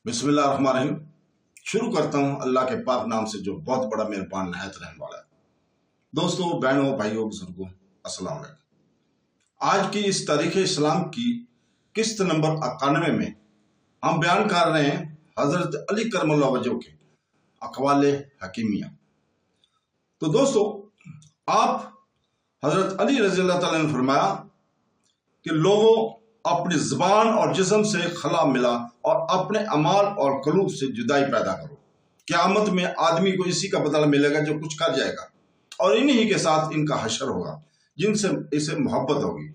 बिस्मिल्लाहिर्रहमानिर्रहीम। शुरू करता हूँ अल्लाह के पाक नाम से जो बहुत बड़ा मेहरबान नहायत रहने वाला है। दोस्तों, बहनों, भाइयों, बुजुर्गों, अस्सलाम वालेकुम। आज की इस तारीख इस्लाम की किस्त नंबर 91 में हम बयान कर रहे हैं हजरत अली करमुल्लाह वजह के अक़वाले हकीमिया। तो दोस्तों, आप हजरत अली रज़ी अल्लाह तआला ने फरमाया कि लोगों, अपनी ज़बान और जिस्म से खला मिला और अपने अमाल और कलूब से जुदाई पैदा करो। क़यामत में आदमी को इसी का बदला मिलेगा जो कुछ कर जाएगा, और इन्हीं के साथ इनका हशर होगा जिनसे इसे मोहब्बत होगी।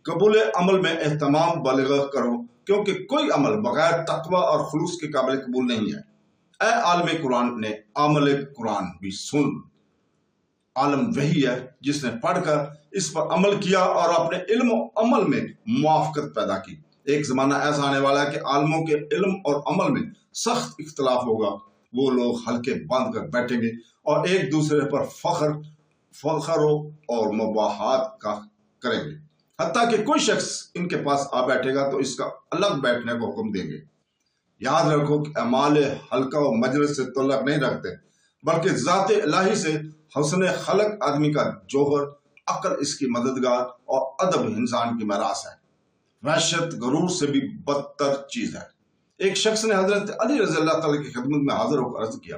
कबूल अमल में एहतमाम बालिग़ करो, क्योंकि कोई अमल बगैर तक़वा और खुलूस के काबिल कबूल नहीं है। ऐ आलम कुरान ने आमल कुरान भी सुन। आलम वही है जिसने पढ़कर इस पर अमल किया और अपने इल्म और अमल में मुआफ़क़त पैदा की। एक ज़माना ऐसा आने वाला है कि आलमों के इल्म और अमल में सख्त इख्तलाफ होगा। वो लोग हल्के बांध कर बैठेंगे और एक दूसरे पर फ़ख्र और मुबाहात का करेंगे। हत्ता कि कोई शख्स इनके पास आ बैठेगा तो इसका अलग बैठने को हुक्म देंगे। याद रखो कि अमाल हल्का और मजलिस से तल्लुक़ नहीं रखते, बल्कि ज़ात इलाही से हुस्न खलक आदमी का जौहर, अक्ल इसकी मददगार और अदब इंसान की मरास है। वहशत गरूर से भी बदतर चीज है। एक शख्स ने हजरत अली रज़ी अल्लाह तआला की खिदमत में हाजिर होकर अर्ज किया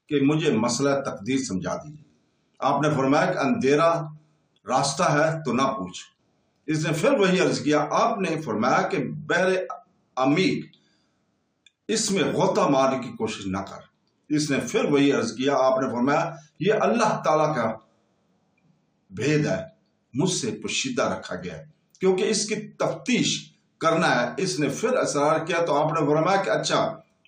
कि मुझे मसला तकदीर समझा दीजिए। आपने फरमाया कि अंधेरा रास्ता है तो ना पूछ। इसने फिर वही अर्ज किया। आपने फरमाया कि बहरे अमीक, इसमें गोता मारने की कोशिश ना कर। इसने फिर वही अर्ज किया। आपने फरमाया ये अल्लाह ताला का भेद है, मुझसे पोशीदा रखा गया है, क्योंकि इसकी तफ्तीश करना है। इसने फिर असरार किया तो आपने फरमाया कि अच्छा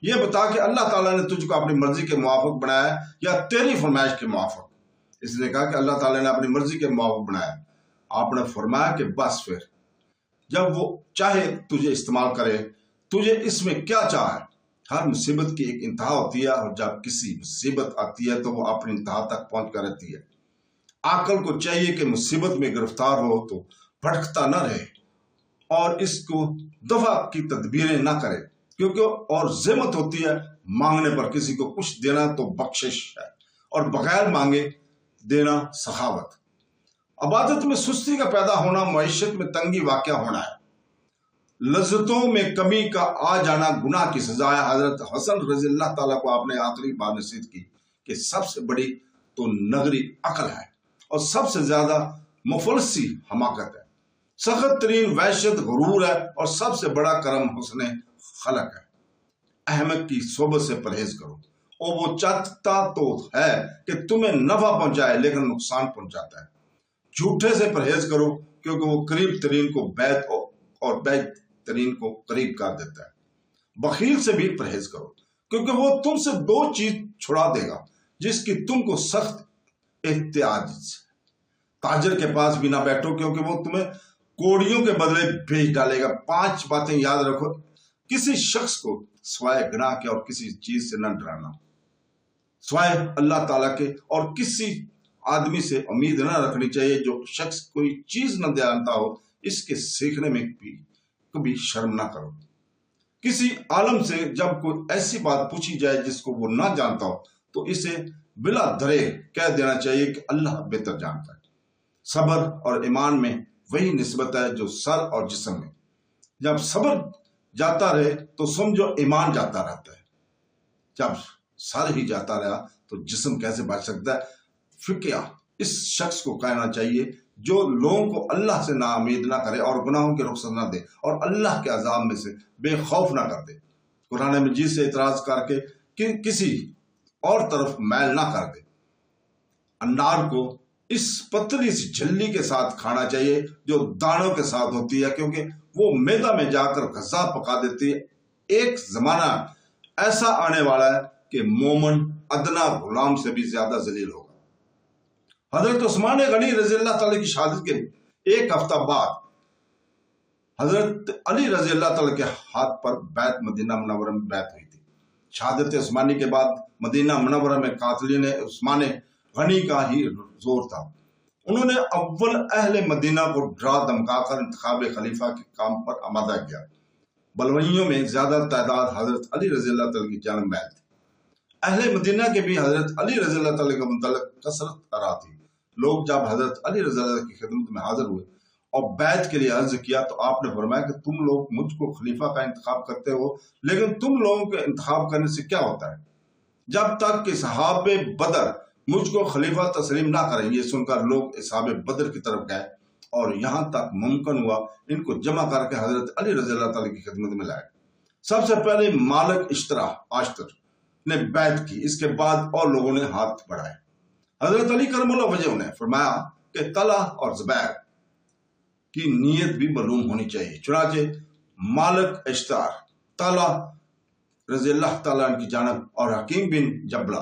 ये बता कि अल्लाह ताला ने तुझको अपनी मर्जी के मुआफिक बनाया या तेरी फरमाइश के मुआफिक। इसने कहा कि अल्लाह ताला ने अपनी मर्जी के मुआफिक बनाया। आपने फरमाया कि बस फिर जब वो चाहे तुझे इस्तेमाल करे, तुझे इसमें क्या चाहे। हर मुसीबत की एक इंतहा होती है, और जब किसी मुसीबत आती है तो वो अपनी इंतहा तक पहुंच कर रहती है। आकल को चाहिए कि मुसीबत में गिरफ्तार हो तो भटकता न रहे और इसको दफा की तदबीरें ना करे, क्योंकि और ज़िम्मत होती है मांगने पर। किसी को कुछ देना तो बख्शिश है, और बगैर मांगे देना सखावत। इबादत में सुस्ती का पैदा होना मईशत में तंगी वाक़या होना है। लज्जतों में कमी का आ जाना गुनाह की सजा है। हजरत हसन रज़ी अल्लाह तआला को आपने आखिरी बार नसीहत की कि सबसे बड़ी तो नगरी अकल है और सबसे ज्यादा मुफलसी हमाकत है। सख्त तरीन वहशत गुरूर है और सबसे बड़ा करम हुस्न खलक है। अहमद की सोबत से परहेज करो, और वो चाहता तो है कि तुम्हें नफा पहुंचाए लेकिन नुकसान पहुंचाता है। झूठे से परहेज करो, क्योंकि वो करीब तरीन को बैत और बैत तरीन को करीब कर देता है। बखील से भी परहेज करो, क्योंकि वो तुमसे दो चीज छुड़ा देगा जिसकी तुमको सख्त एहतियाज। ताजर के पास भी ना बैठो, क्योंकि वो तुम्हें कोड़ियों के बदले भेज डालेगा। 5 बातें याद रखो। किसी शख्स को स्वाय गुनाह के और किसी चीज से न डराना, स्वाय अल्लाह ताला के, और किसी आदमी से उम्मीद न रखनी चाहिए। जो शख्स कोई चीज न जानता हो, इसके सीखने में भी कभी शर्म ना करो। किसी आलम से जब कोई ऐसी बात पूछी जाए जिसको वो ना जानता हो, तो इसे बिला दरे कह देना चाहिए कि अल्लाह बेहतर जानता है। सब्र और ईमान में वही निस्बत है जो सर और जिस्म में। जब सब्र जाता रहे तो समझो ईमान जाता रहता है। जब सर ही जाता रहा तो जिस्म कैसे बच सकता है। फिक्या इस शख्स को कहना चाहिए जो लोगों को अल्लाह से ना उम्मीद ना करे और गुनाहों की रुखसत ना दे और अल्लाह के अजाब में से बेखौफ ना कर दे। कुरान मजीद से इतराज करके कि किसी और तरफ मैल ना कर दे। अनार को इस पतली सी झल्ली के साथ खाना चाहिए जो दानों के साथ होती है, क्योंकि वो मैदा में जाकर गज़ा पका देती है। एक जमाना ऐसा आने वाला है कि मोमन अदना गुलाम से भी ज्यादा जलील होगा। हजरत उस्मान गनी रज़ी अल्लाह तआला की शहादत के एक हफ्ता बाद हजरत अली रज़ी अल्लाह तआला के हाथ पर बैत मदीना मुनव्वरा में बैत हुई थी। शहादत उस्मानी के बाद मदीना मुनव्वरा में कातिलीन उस्मान गनी का ही जोर था। उन्होंने अव्वल अहले मदीना को डरा धमकाकर इंतखाब खलीफा के काम पर आमादा किया। बलवइयों में ज्यादा तादाद हजरत अली रज़ी अल्लाह तआला की जानब बैत थी। अहले मदीना के भी हजरत अली रज़ी अल्लाह तआला के मुतल्लिक़ कसरत आ थी। लोग जब हजरत अली रज़ी अल्लाह की खिदमत में हाजिर हुए और बैत के लिए अर्ज किया तो आपने फरमाया कि तुम लोग मुझको खलीफा का इंतखाब करते हो, लेकिन तुम लोगों के इंतखाब करने से क्या होता है? जब तक कि सहाबे बदर मुझको खलीफा तस्लीम ना करें। ये सुनकर लोग सहाबे बदर की तरफ गए और यहाँ तक मुमकिन हुआ इनको जमा करके हजरत अली रज़ी अल्लाह तआला की खिदमत में लाए। सबसे पहले मालिक इश्तरा आश्तर ने बैत की, इसके बाद और लोगों ने हाथ बढ़ाए। हजरत अली करमुल्लाह वजह ने फरमाया कि तला और जुबैर की नीयत भी मालूम होनी चाहिए। चुनाचे मालिक इश्तार तला रज़ी अल्लाह तआला की जानब और हकीम बिन जबला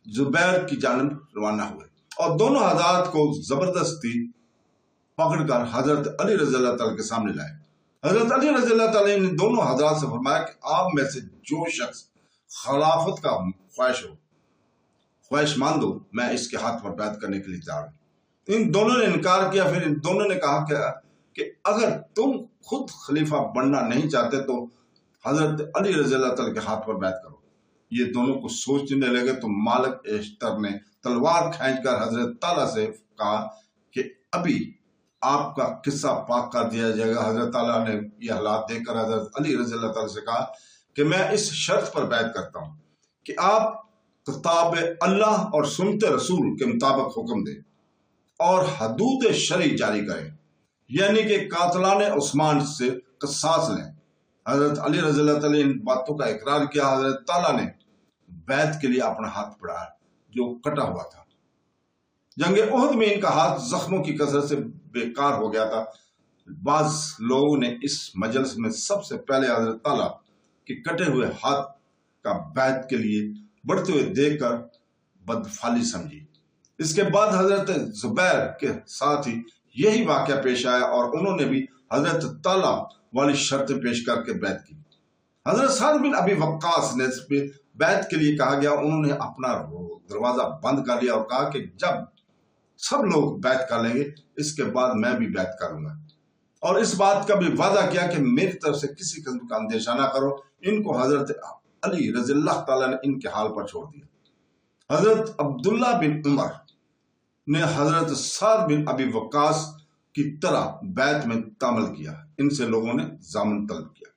जुबैर की जानब रवाना हुए और दोनों हज़रात को जबरदस्ती पकड़कर हजरत अली रज़ी अल्लाह तआला के सामने लाए। हजरत अली रज़ी अल्लाह तआला ने दोनों हज़रात से फरमाया कि आप में से जो शख्स खिलाफत का ख्वाहिशमंद हो, मैं इसके हाथ पर बैत करने के लिए तैयार हूं। इन दोनों ने इनकार किया। फिर इन दोनों ने कहा कि अगर तुम खुद खलीफा बनना नहीं चाहते तो हजरत अली रज़ी अल्लाह तआला के हाथ पर बैत करो। ये दोनों को सोचने लगे तो मालिक इश्तर ने तलवार खींचकर हजरत ताला से कहा कि अभी आपका किस्सा पाक कर दिया जाएगा। हजरत ताला ने यह हालात देखकर हजरत अली रज़ी अल्लाह तआला से कहा कि मैं इस शर्त पर बैत करता हूँ कि आप किताब अल्लाह और सुन्नत रसूल के मुताबिक हुक्म दें और हदूद शरी जारी करें, यानी कि कातलाने उस्मान से क़िसास लें। हजरत अली रज़ी अल्लाह तआला ने इन बातों का इकरार किया। हजरत ताला ने बैत के लिए अपना हाथ बढ़ाया जो कटा हुआ था। जंग उहद में इनका हाथ जख्मों की कसरत से बेकार हो गया था। बाज लोगों ने इस मजलिस में सबसे पहले हजरत ताला के कटे हुए हाथ का बैत के लिए बढ़ते हुए देखकर बदफाली समझी। इसके बाद हजरत जुबैर के साथ ही यही वाकया पेश आया और उन्होंने भी हजरत ताला वाली शर्त पेश करके बैत की। हजरत साद बिन अबी वक्कास ने बैत के लिए कहा गया, उन्होंने अपना दरवाजा बंद कर लिया और कहा कि जब सब लोग बैत कर लेंगे इसके बाद मैं भी बैत करूंगा, और इस बात का भी वादा किया कि मेरी तरफ से किसी किस्म का अंदेशा ना करो। इनको हजरत अली रज़ी अल्लाह तआला ने इनके हाल पर छोड़ दिया। हजरत अब्दुल्ला बिन उमर ने हजरत साद बिन अबी वक्कास की तरह बैत में तामल किया। इनसे लोगों ने जामन तलब किया।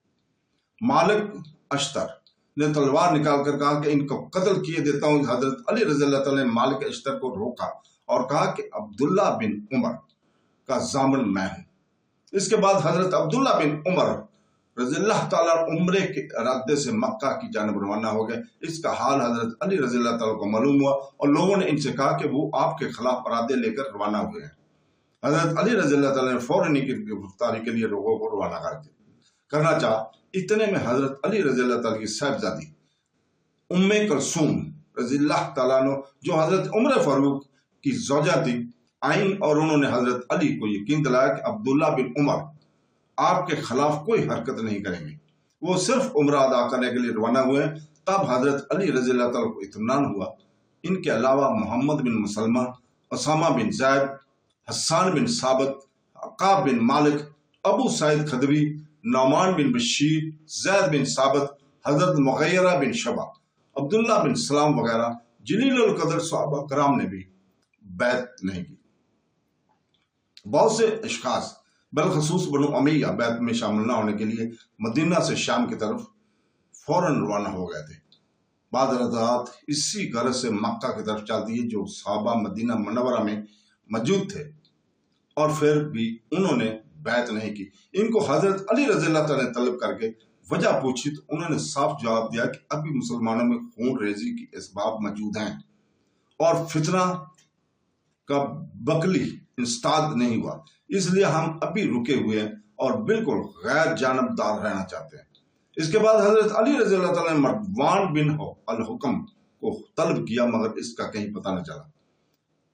मालिक अश्तर ने तलवार निकाल कर कहा कि इनको कत्ल किए देता हूं। हजरत अली रज़ी अल्लाह तआला ने मालिक अश्तर को रोका और कहा कि अब्दुल्ला बिन उमर का जामन मैं हूं। इसके बाद हजरत अब्दुल्ला बिन उमर रज़ी अल्लाह तआला उम्रे के इरादे से मक्का की जानब रवाना हो गए। इसका हाल हजरत अली रज़ी अल्लाह तआला को मालूम हुआ और लोगों ने इनसे कहा कि वो आपके खिलाफ इरादे लेकर रवाना हुए हैं। हजरत अली रज़ी अल्लाह तआला ने फौरन इनकी गिरफ्तारी के लिए लोगों को रवाना करना चाहा। इतने में हजरत अली रज़ी अल्लाह तआला की साहिबजादी उम्मे कुलसूम रज़ी अल्लाह तआला अन्हा, जो हजरत उमर फारूक की ज़ौजा थी, आईं और उन्होंने हजरत अली को यकीन दिलाया कि अब्दुल्ला बिन उमर आपके खिलाफ कोई हरकत नहीं करेंगे। वो सिर्फ उम्रा अदा करने के लिए रवाना हुए। तब हजरत अली रज़ी अल्लाह तआला को इत्मीनान हुआ। इनके अलावा मोहम्मद बिन मुसलमा, उसामा बिन ज़ैद, हस्सान बिन साबित, अकाब बिन मालिक, अबू सईद खदवी, नौमान बिन बशीर, ज़ैद बिन साबित, हजरत मुग़ीरा बिन शबा, अब्दुल्ला बिन सलाम वगैरह जलीलुल कदर सहाबा कराम ने भी बैत नहीं की। बहुत से अशखास बलखसूस बनु उमैया बैत में शामिल न होने के लिए मदीना से शाम की तरफ फौरन रवाना हो गए थे। बाद हज़रात इसी गरज से मक्का की तरफ चल दिए जो सहाबा मदीना मुनव्वरा में मौजूद थे, और फिर भी उन्होंने बैत नहीं की। इनको हजरत अली रज़ी अल्लाह तआला ने तलब करके वजह पूछी तो उन्होंने साफ जवाब दिया कि अभी मुसलमानों में खून रेजी की असबाब मौजूद हैं और फितना का बकली इंस्ताद नहीं हुआ, इसलिए हम अभी रुके हुए हैं और बिल्कुल गैर जानबदार रहना चाहते हैं। इसके बाद हजरत अली रज़ी अल्लाह तआला ने मरवान बिन अल हुक्म को तलब किया, मगर इसका कहीं पता न चला।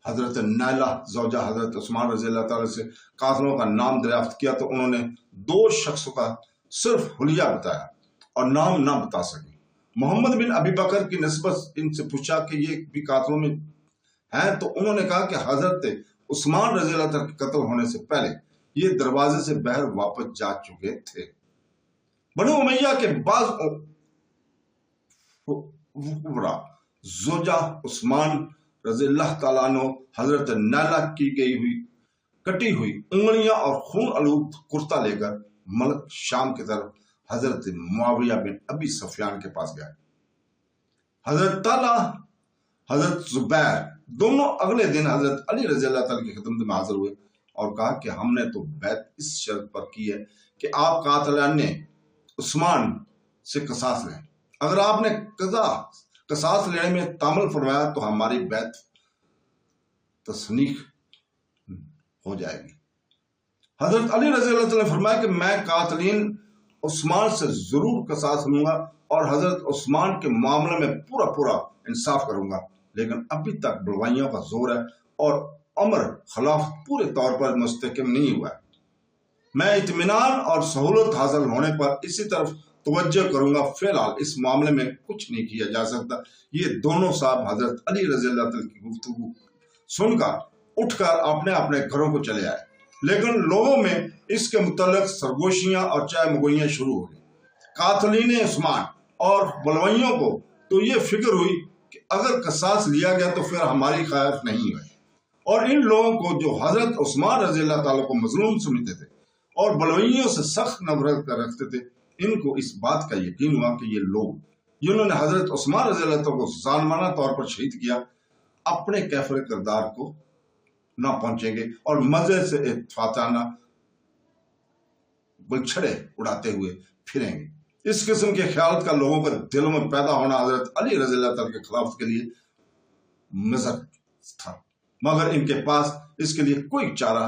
हजरत नैला ज़ौजा हजरत उस्मान रज़ी अल्लाह तआला से कातलों का नाम दरियाफ्त किया तो उन्होंने 2 शख्सों का सिर्फ हुलिया बताया और नाम ना बता सके। मोहम्मद बिन अबी बकर की निस्बत इनसे पूछा कि ये भी कातलों में हैं, तो उन्होंने कहा कि हजरत उस्मान रज़ी अल्लाह तआला के कत्ल होने से पहले ये दरवाजे से बाहर वापस जा चुके थे। बनु उमैया के बाद जोजा उस्मान रज़ी अल्लाह ताला अन्हु हजरत नैला की गई हुई कटी हुई उंगलियां और खून आलूद कुर्ता लेकर मलक शाम की तरफ हजरत मुआविया बिन अबी सफियान के पास गया। हजरत ताला हजरत जुबैर दोनों अगले दिन हजरत अली रज़ी अल्लाह ताला की खिदमत में हाजिर हुए और कहा कि हमने तो बैत इस शर्त पर की है कि आप कातिलान ने उस्मान से कसास लें। अगर आपने कसास लेने में तामल फरमाया तो हमारी बैत तस्नीख हो जाएगी। हजरत अली रज़ी अल्लाह ताला ने फरमाया कि मैं कातिलीन उस्मान से जरूर कसास लूंगा और हजरत उस्मान के मामले में पूरा इंसाफ करूंगा, लेकिन अभी तक बलवाइयों का जोर है और अमर खिलाफ पूरे तौर पर मुस्तहकम नहीं हुआ है। मैं इत्मीनान और सहूलत हासिल होने पर इसी तरफ तवज्जो करूंगा। फिलहाल इस मामले में कुछ नहीं किया जा सकता। ये दोनों साहब हजरत अली रज़ी अल्लाह ताला की गुफ्तगू सुनकर उठकर अपने अपने घरों को चले आए, लेकिन लोगों में इसके मुतल्लिक सरगोशियां और चाय मगोइयां शुरू हो गई। कातिलीन उस्मान और बलवाइयों को तो ये फिक्र हुई कि अगर कसास लिया गया तो फिर हमारी खैर नहीं हुई, और इन लोगों को जो हजरत उस्मान रज़ी अल्लाह ताला को मजलूम समझते थे और बलवाइयों से सख्त नफरत रखते थे, इनको इस बात का यकीन हुआ कि ये लोग जिन्होंने हजरत उस्मान रज़ी अल्लाह ताला को जालिमाना तौर पर शहीद किया अपने कैफर किरदार को ना पहुंचेंगे और मजे से फाताना गुलछड़े उड़ाते हुए फिरेंगे। इस किस्म के ख्याल का लोगों के दिलों में पैदा होना हजरत अली रज़ी अल्लाह ताला के खिलाफ के लिए मज़हब था, मगर इनके पास इसके लिए कोई चारा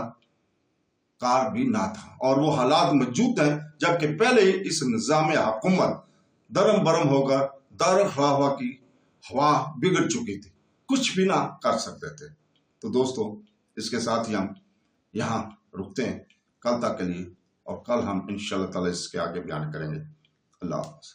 कार भी ना था, और वो हालात मौजूद हैं जबकि पहले ही इस निज़ाम हुकूमत दरम बरम होकर दारुल खिलाफा की हवा बिगड़ चुकी थी, कुछ भी ना कर सकते थे। तो दोस्तों, इसके साथ ही हम यहाँ रुकते हैं कल तक के लिए, और कल हम इंशाअल्लाह ताला इसके आगे बयान करेंगे। अल्लाह हाफ़िज़।